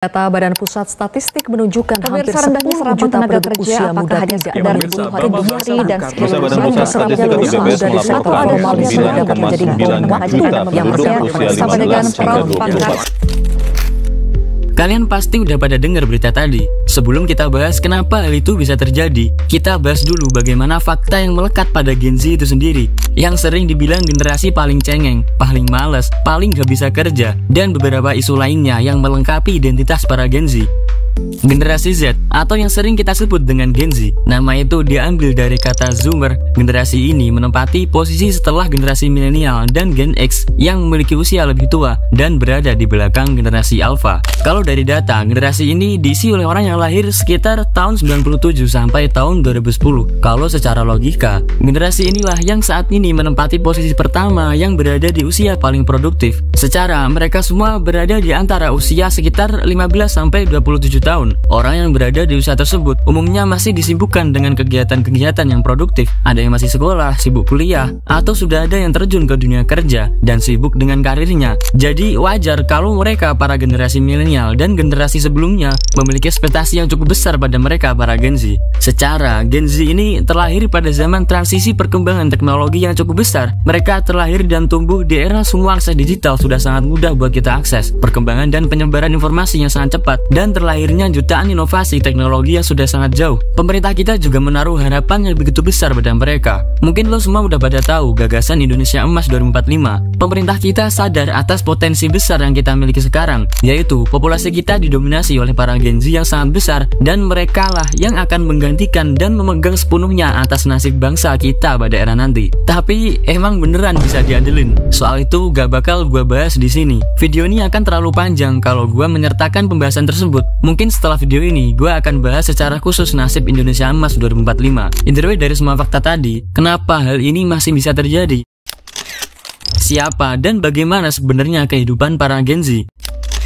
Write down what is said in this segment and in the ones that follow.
Data Badan Pusat Statistik menunjukkan hampir 10 rendahnya juta tenaga penduduk kerja usia apakah muda hanya tidak sekedar dari buruh hari demi hari dan sekitar Badan Pusat Statistik atau BPS melaporkan 9,9 juta penduduk usia 15 hingga 24. Kalian pasti udah pada dengar berita tadi. Sebelum kita bahas kenapa hal itu bisa terjadi, kita bahas dulu bagaimana fakta yang melekat pada Gen Z itu sendiri, yang sering dibilang generasi paling cengeng, paling males, paling gak bisa kerja, dan beberapa isu lainnya yang melengkapi identitas para Gen Z. Generasi Z atau yang sering kita sebut dengan Gen Z, nama itu diambil dari kata Zoomer. Generasi ini menempati posisi setelah generasi milenial dan Gen X yang memiliki usia lebih tua dan berada di belakang generasi Alpha. Kalau dari data, generasi ini diisi oleh orang yang lahir sekitar tahun 97 sampai tahun 2010. Kalau secara logika, generasi inilah yang saat ini menempati posisi pertama yang berada di usia paling produktif. Secara mereka semua berada di antara usia sekitar 15 sampai 27 tahun. Orang yang berada di usia tersebut umumnya masih disibukkan dengan kegiatan-kegiatan yang produktif. Ada yang masih sekolah, sibuk kuliah, atau sudah ada yang terjun ke dunia kerja dan sibuk dengan karirnya. Jadi wajar kalau mereka para generasi milenial dan generasi sebelumnya memiliki ekspektasi yang cukup besar pada mereka para Gen Z. Secara Gen Z ini terlahir pada zaman transisi perkembangan teknologi yang cukup besar. Mereka terlahir dan tumbuh di era semua akses digital sudah sangat mudah buat kita akses, perkembangan dan penyebaran informasi yang sangat cepat, dan terlahirnya jutaan inovasi teknologi yang sudah sangat jauh. Pemerintah kita juga menaruh harapan yang begitu besar pada mereka. Mungkin lo semua udah pada tahu gagasan Indonesia Emas 2045. Pemerintah kita sadar atas potensi besar yang kita miliki sekarang, yaitu populasi kita didominasi oleh para Gen Z yang sangat besar, dan mereka lah yang akan menggantikan dan memegang sepenuhnya atas nasib bangsa kita pada era nanti. Tapi emang beneran bisa diandelin? Soal itu gak bakal gua bahas di sini. Video ini akan terlalu panjang kalau gua menyertakan pembahasan tersebut. Mungkin setelah video ini, gue akan bahas secara khusus nasib Indonesia Emas 2045. Either way, dari semua fakta tadi, kenapa hal ini masih bisa terjadi? Siapa dan bagaimana sebenarnya kehidupan para Gen Z?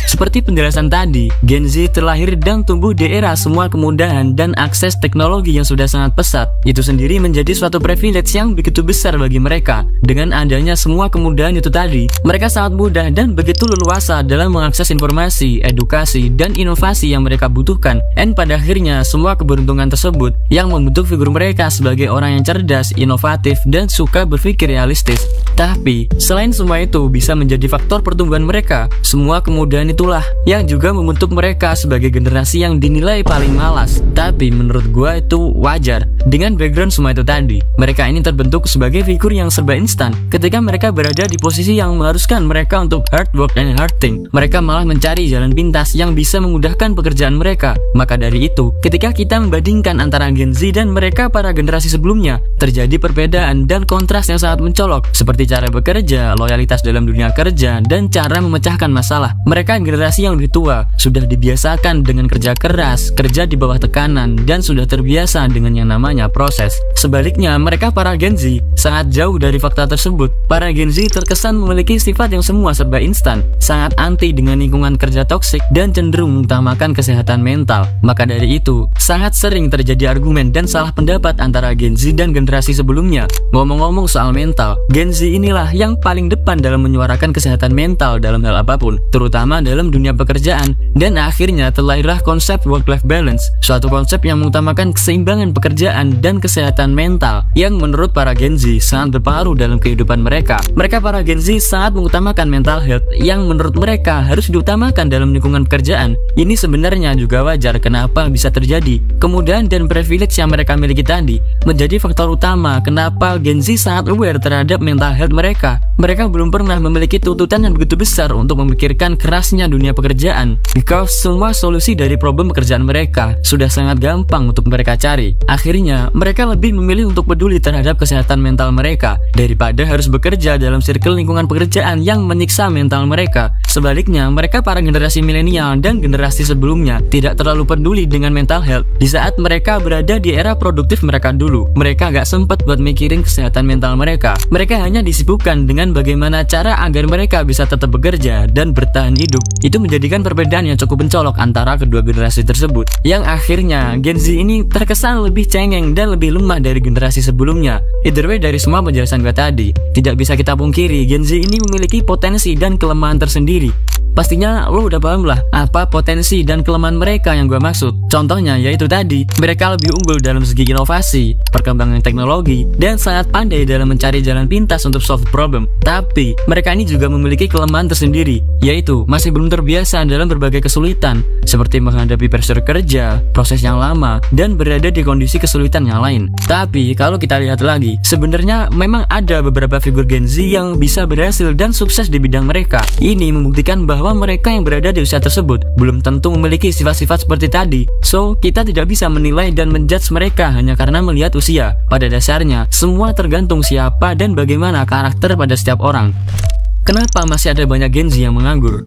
Seperti penjelasan tadi, Gen Z terlahir dan tumbuh di era semua kemudahan dan akses teknologi yang sudah sangat pesat. Itu sendiri menjadi suatu privilege yang begitu besar bagi mereka. Dengan adanya semua kemudahan itu tadi, mereka sangat mudah dan begitu leluasa dalam mengakses informasi, edukasi, dan inovasi yang mereka butuhkan. Dan pada akhirnya, semua keberuntungan tersebut yang membentuk figur mereka sebagai orang yang cerdas, inovatif, dan suka berpikir realistis. Tapi, selain semua itu bisa menjadi faktor pertumbuhan mereka, semua kemudahan itulah yang juga membentuk mereka sebagai generasi yang dinilai paling malas. Tapi menurut gua itu wajar. Dengan background semua itu tadi, mereka ini terbentuk sebagai figur yang serba instan. Ketika mereka berada di posisi yang mengharuskan mereka untuk hard work and hard think, mereka malah mencari jalan pintas yang bisa memudahkan pekerjaan mereka. Maka dari itu, ketika kita membandingkan antara Gen Z dan mereka para generasi sebelumnya, terjadi perbedaan dan kontras yang sangat mencolok, seperti cara bekerja, loyalitas dalam dunia kerja, dan cara memecahkan masalah. Mereka generasi yang lebih tua sudah dibiasakan dengan kerja keras, kerja di bawah tekanan, dan sudah terbiasa dengan yang namanya proses. Sebaliknya, mereka para Gen Z sangat jauh dari fakta tersebut. Para Gen Z terkesan memiliki sifat yang semua serba instan, sangat anti dengan lingkungan kerja toksik, dan cenderung mengutamakan kesehatan mental. Maka dari itu, sangat sering terjadi argumen dan salah pendapat antara Gen Z dan generasi sebelumnya. Ngomong-ngomong soal mental, Gen Z inilah yang paling depan dalam menyuarakan kesehatan mental dalam hal apapun, terutama dalam dunia pekerjaan, dan akhirnya terlahirlah konsep work-life balance, suatu konsep yang mengutamakan keseimbangan pekerjaan dan kesehatan mental yang menurut para Gen Z sangat berpengaruh dalam kehidupan mereka. Mereka para Gen Z sangat mengutamakan mental health yang menurut mereka harus diutamakan dalam lingkungan pekerjaan. Ini sebenarnya juga wajar kenapa bisa terjadi. Kemudahan dan privilege yang mereka miliki tadi menjadi faktor utama kenapa Gen Z sangat aware terhadap mental health mereka. Mereka belum pernah memiliki tuntutan yang begitu besar untuk memikirkan kerasnya dunia pekerjaan, because semua solusi dari problem pekerjaan mereka sudah sangat gampang untuk mereka cari. Akhirnya, mereka lebih memilih untuk peduli terhadap kesehatan mental mereka daripada harus bekerja dalam circle lingkungan pekerjaan yang menyiksa mental mereka. Sebaliknya, mereka para generasi milenial dan generasi sebelumnya tidak terlalu peduli dengan mental health. Di saat mereka berada di era produktif mereka dulu, mereka gak sempat buat mikirin kesehatan mental mereka. Mereka hanya disibukkan dengan bagaimana cara agar mereka bisa tetap bekerja dan bertahan hidup. Itu menjadikan perbedaan yang cukup mencolok antara kedua generasi tersebut, yang akhirnya Gen Z ini terkesan lebih cengeng dan lebih lemah dari generasi sebelumnya. Either way, dari semua penjelasan gue tadi, tidak bisa kita pungkiri Gen Z ini memiliki potensi dan kelemahan tersendiri. pastinya lo udah paham lah apa potensi dan kelemahan mereka yang gue maksud. Contohnya yaitu tadi, mereka lebih unggul dalam segi inovasi, perkembangan teknologi, dan sangat pandai dalam mencari jalan pintas untuk solve problem. Tapi, mereka ini juga memiliki kelemahan tersendiri, yaitu masih belum terbiasa dalam berbagai kesulitan, seperti menghadapi pressure kerja, proses yang lama, dan berada di kondisi kesulitan yang lain. Tapi, kalau kita lihat lagi, sebenarnya memang ada beberapa figur Gen Z yang bisa berhasil dan sukses di bidang mereka. Ini membuktikan bahwa mereka yang berada di usia tersebut belum tentu memiliki sifat-sifat seperti tadi. So, kita tidak bisa menilai dan menjudge mereka hanya karena melihat usia. Pada dasarnya, semua tergantung siapa dan bagaimana karakter pada setiap orang. Kenapa masih ada banyak Gen Z yang menganggur?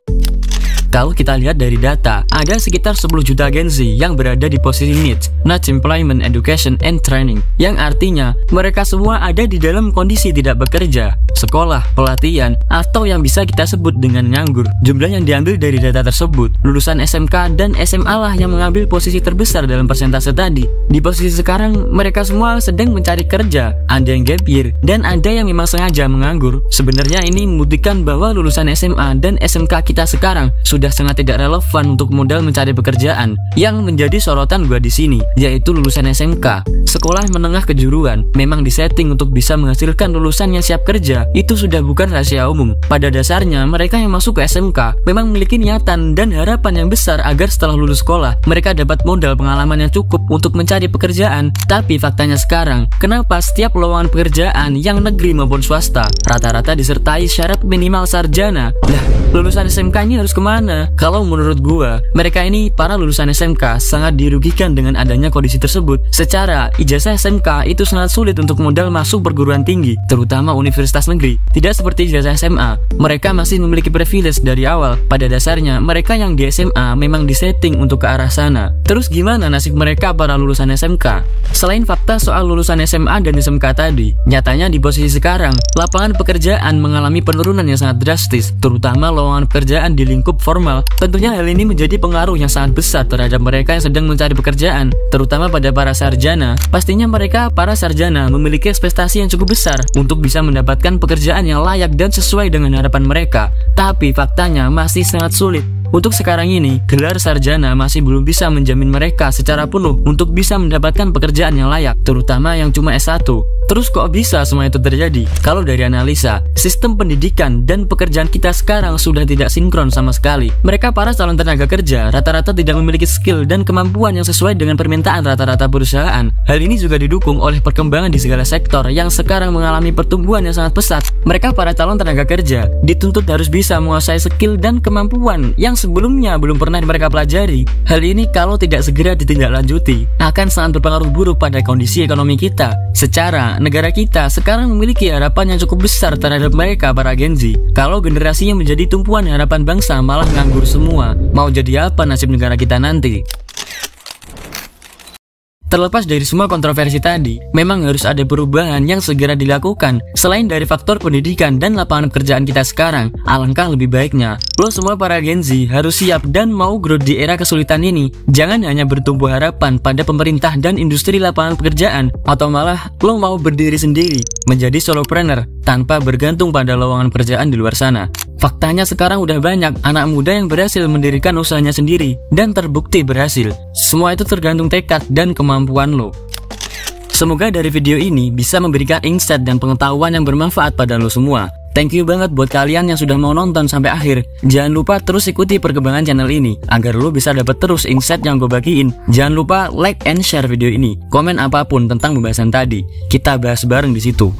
Kalau kita lihat dari data, ada sekitar 10 juta Gen Z yang berada di posisi needs, not employment, education, and training, yang artinya mereka semua ada di dalam kondisi tidak bekerja, sekolah, pelatihan, atau yang bisa kita sebut dengan nganggur. Jumlah yang diambil dari data tersebut, lulusan SMK dan SMA lah yang mengambil posisi terbesar dalam persentase tadi. Di posisi sekarang, mereka semua sedang mencari kerja, ada yang gap year, dan ada yang memang sengaja menganggur. Sebenarnya ini membuktikan bahwa lulusan SMA dan SMK kita sekarang sudah sangat tidak relevan untuk modal mencari pekerjaan. Yang menjadi sorotan gua di sini yaitu lulusan SMK. Sekolah menengah kejuruan memang disetting untuk bisa menghasilkan lulusan yang siap kerja. Itu sudah bukan rahasia umum. Pada dasarnya mereka yang masuk ke SMK memang memiliki niatan dan harapan yang besar agar setelah lulus sekolah mereka dapat modal pengalaman yang cukup untuk mencari pekerjaan. Tapi faktanya sekarang, kenapa setiap lowongan pekerjaan yang negeri maupun swasta rata-rata disertai syarat minimal sarjana? Lah, lulusan SMK ini harus kemana? Kalau menurut gua, mereka ini para lulusan SMK sangat dirugikan dengan adanya kondisi tersebut. Secara ijazah SMK itu sangat sulit untuk modal masuk perguruan tinggi, terutama universitas negeri. Tidak seperti ijazah SMA, mereka masih memiliki privilege dari awal. Pada dasarnya, mereka yang di SMA memang disetting untuk ke arah sana. Terus gimana nasib mereka para lulusan SMK? Selain fakta soal lulusan SMA dan SMK tadi, nyatanya di posisi sekarang, lapangan pekerjaan mengalami penurunan yang sangat drastis, terutama lowongan pekerjaan di lingkup formal. Tentunya hal ini menjadi pengaruh yang sangat besar terhadap mereka yang sedang mencari pekerjaan, terutama pada para sarjana. Pastinya mereka para sarjana memiliki ekspektasi yang cukup besar untuk bisa mendapatkan pekerjaan yang layak dan sesuai dengan harapan mereka. Tapi faktanya masih sangat sulit. Untuk sekarang ini, gelar sarjana masih belum bisa menjamin mereka secara penuh untuk bisa mendapatkan pekerjaan yang layak, terutama yang cuma S1. Terus kok bisa semua itu terjadi? Kalau dari analisa, sistem pendidikan dan pekerjaan kita sekarang sudah tidak sinkron sama sekali. Mereka para calon tenaga kerja rata-rata tidak memiliki skill dan kemampuan yang sesuai dengan permintaan rata-rata perusahaan. Hal ini juga didukung oleh perkembangan di segala sektor yang sekarang mengalami pertumbuhan yang sangat pesat. Mereka para calon tenaga kerja dituntut harus bisa menguasai skill dan kemampuan yang sebelumnya belum pernah mereka pelajari. Hal ini kalau tidak segera ditindaklanjuti akan sangat berpengaruh buruk pada kondisi ekonomi kita. Secara negara kita sekarang memiliki harapan yang cukup besar terhadap mereka para Gen Z. Kalau generasi yang menjadi tumpuan harapan bangsa malah nganggur semua, mau jadi apa nasib negara kita nanti? Terlepas dari semua kontroversi tadi, memang harus ada perubahan yang segera dilakukan. Selain dari faktor pendidikan dan lapangan pekerjaan kita sekarang, alangkah lebih baiknya lo semua para Gen Z harus siap dan mau grow di era kesulitan ini. Jangan hanya bertumbuh harapan pada pemerintah dan industri lapangan pekerjaan, atau malah lo mau berdiri sendiri, menjadi solopreneur tanpa bergantung pada lowongan pekerjaan di luar sana. Faktanya sekarang udah banyak anak muda yang berhasil mendirikan usahanya sendiri dan terbukti berhasil. Semua itu tergantung tekad dan kemampuan lo. Semoga dari video ini bisa memberikan insight dan pengetahuan yang bermanfaat pada lo semua. Thank you banget buat kalian yang sudah mau nonton sampai akhir. Jangan lupa terus ikuti perkembangan channel ini agar lo bisa dapat terus insight yang gue bagiin. Jangan lupa like and share video ini. Komen apapun tentang pembahasan tadi, kita bahas bareng di situ.